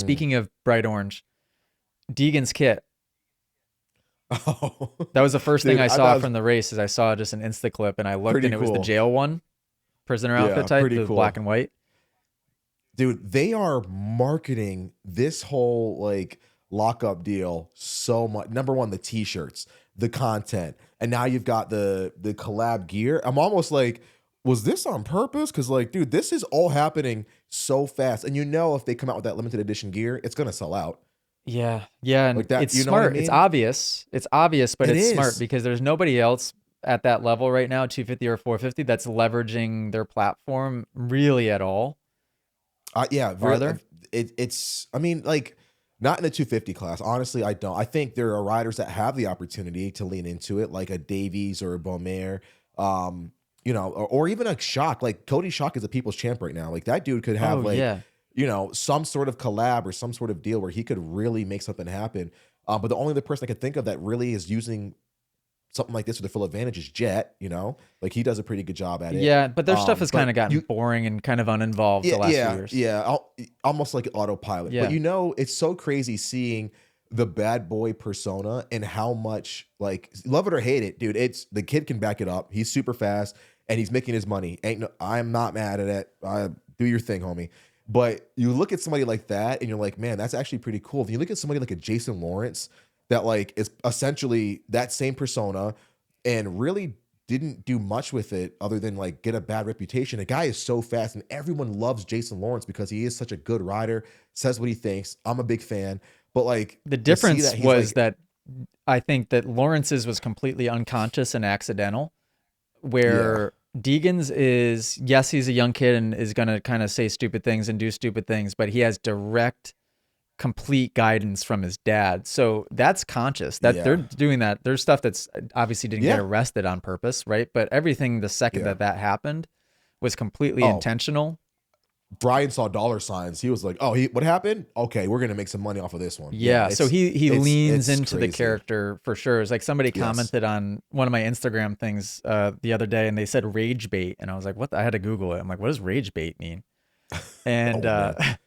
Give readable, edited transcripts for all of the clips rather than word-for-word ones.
Mm. Speaking of bright orange, Deegan's kit. Oh, That was the first thing dude, I I saw thought it was from the race. Is I saw just an Insta clip, and I looked, pretty and it was the cool. jail one, prisoner outfit Yeah, type, pretty the black cool. and white. Dude, they are marketing this whole like lockup deal so much. Number one, the t-shirts, the content, and now you've got the collab gear. I'm almost like, was this on purpose? Because like, dude, this is all happening so fast. And you know if they come out with that limited edition gear, it's gonna sell out. Yeah, yeah, and Like that, it's you know what I smart. It's mean? obvious. It's obvious, but It it's smart is. because there's nobody else at that level right now, 250 or 450, that's leveraging their platform really at all. Yeah, Are very, there? it's. I mean, like, not in the 250 class. Honestly, I don't. I think there are riders that have the opportunity to lean into it, like a Davies or a Beaumer, um, or even a Shock. Like Cody Shock is a people's champ right now. Like that dude could have Oh like, yeah, some sort of collab or some sort of deal where he could really make something happen. But the only other person I could think of that really is using something like this to their full advantage is Jet. Like he does a pretty good job at it. yeah, but their stuff has kind But of gotten you boring and kind of uninvolved yeah, the last few yeah, years. yeah. Almost like autopilot. But Yeah. it's so crazy seeing the bad boy persona and how much, like, love it or hate it, dude. It's the kid can back it up. He's super fast and he's making his money. Ain't no, I'm not mad at it. Do your thing, homie. But you look at somebody like that and you're like, man, that's actually pretty cool. If you look at somebody like a Jason Lawrence that like is essentially that same persona and really didn't do much with it other than like get a bad reputation. The guy is so fast and everyone loves Jason Lawrence because he is such a good rider, says what he thinks. I'm a big fan. But like The to see that difference he's was like, that I think that Lawrence's was completely unconscious and accidental, yeah, where Deegan's is, yes, he's a young kid and is going to kind of say stupid things and do stupid things, but he has direct, complete guidance from his dad. So that's conscious. That they're yeah, doing that. There's stuff that's obviously didn't get yeah, arrested on purpose, right? But everything the second yeah. that that happened was completely Oh, intentional. Brian saw dollar signs. He was like, oh, what happened? Okay, we're gonna make some money off of this one. Yeah, Yeah, so he leans it's into the crazy. character for sure. It's like somebody Yes. commented on one of my Instagram things the other day, and they said rage bait, and I was like, "What?" I had to Google it. I'm like, "What does rage bait mean?" And Oh man.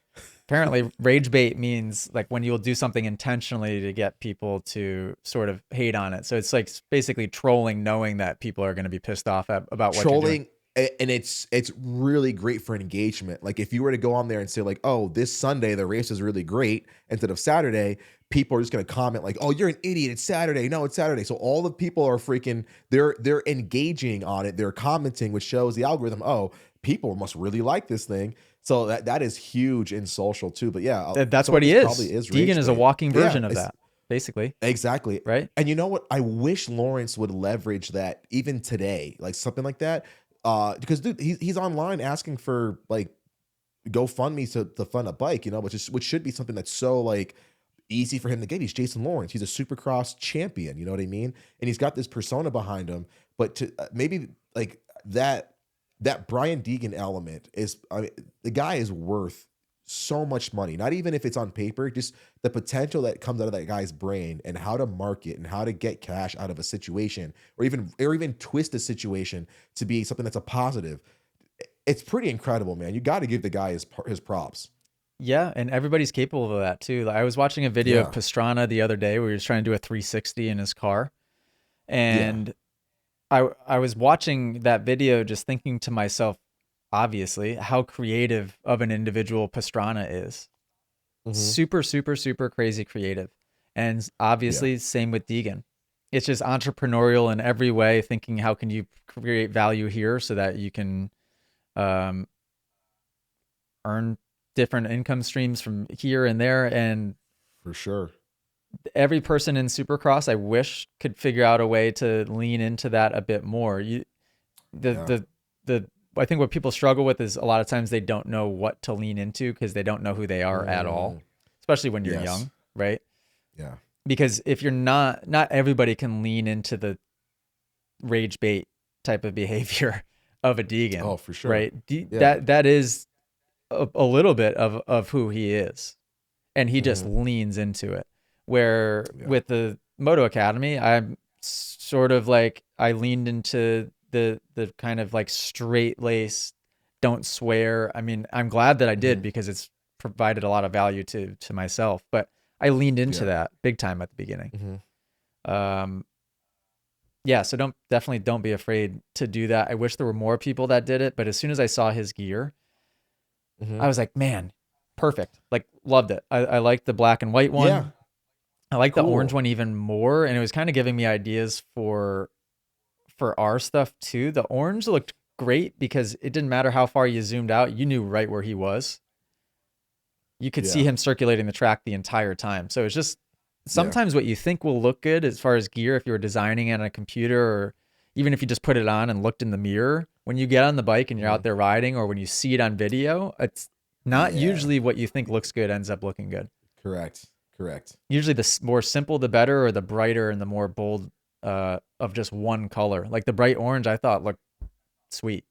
apparently, rage bait means like when you'll do something intentionally to get people to sort of hate on it. So it's like basically trolling, knowing that people are going to be pissed off about what you're doing. Trolling, and it's really great for engagement. Like if you were to go on there and say like, oh, this Sunday the race is really great instead of Saturday, people are just going to comment like, oh, you're an idiot, it's Saturday. No, it's Saturday. So all the people are freaking, they're engaging on it, they're commenting, which shows the algorithm, oh, people must really like this thing. So that is huge in social too. But yeah, That's some of what he this is. probably is Deegan rage is a bait. walking Yeah, version of that, basically, exactly. right? And you know what? I wish Lawrence would leverage that even today, like something like that. Because dude, he's online asking for like GoFundMe to fund a bike, which should be something that's so like easy for him to get. He's Jason Lawrence. He's a Supercross champion. You know what I mean? And he's got this persona behind him. But to maybe like that Brian Deegan element is, I mean, the guy is worth so much money. Not even if it's on paper, just the potential that comes out of that guy's brain and how to market and how to get cash out of a situation or even twist a situation to be something that's a positive. It's pretty incredible, man. You got to give the guy his props. Yeah, and everybody's capable of that too. Like, I was watching a video of Yeah. Pastrana the other day where he was trying to do a 360 in his car, Yeah. and I was watching that video just thinking to myself, obviously, how creative of an individual Pastrana is. Hmm. Super, super, super crazy creative. And Yeah. obviously, same with Deegan. It's just entrepreneurial in every way, thinking how can you create value here so that you can um, earn different income streams from here and there. And For sure. every person in Supercross, I wish, could figure out a way to lean into that a bit more. The Yeah. the the I think what people struggle with is a lot of times they don't know what to lean into because they don't know who they are at all, Mm, especially when you're yes. young, right? Yeah. Because if you're not everybody can lean into the rage bait type of behavior of a Deegan, Oh, for sure. right? Yeah. That is a little bit of who he is, and he just Hmm. leans into it. Where Yeah. with the Moto Academy, I'm sort of like I leaned into the kind of like straight lace, don't swear. I mean, I'm glad that I did Hmm. because it's provided a lot of value to myself. But I leaned into Yeah. that big time at the beginning. Mhm. Yeah, so definitely don't be afraid to do that. I wish there were more people that did it, but as soon as I saw his gear, I Mhm. was like, man, perfect. Like, loved it. I liked the black and white Yeah. one. I like the orange Cool. one even more, and it was kind of giving me ideas for our stuff too. The orange looked great because it didn't matter how far you zoomed out, you knew right where he was. You could see Yeah. him circulating the track the entire time. So it's just Yeah. sometimes what you think will look good as far as gear, if you were designing it on a computer, or even if you just put it on and looked in the mirror, when you get on the bike and you're out Mhm. there riding, or when you see it on video, it's not Yeah. usually what you think looks good ends up looking good. Correct. Correct. Usually the more simple, the better, or the brighter and the more bold of just one color. Like the bright orange, I thought looked sweet.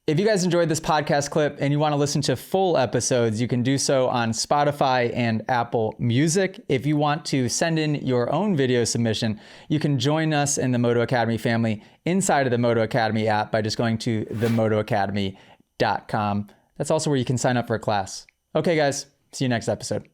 If you guys enjoyed this podcast clip and you want to listen to full episodes, you can do so on Spotify and Apple Music. If you want to send in your own video submission, you can join us in the Moto Academy family inside of the Moto Academy app by just going to themotoacademy.com. That's also where you can sign up for a class. Okay, guys, see you next episode.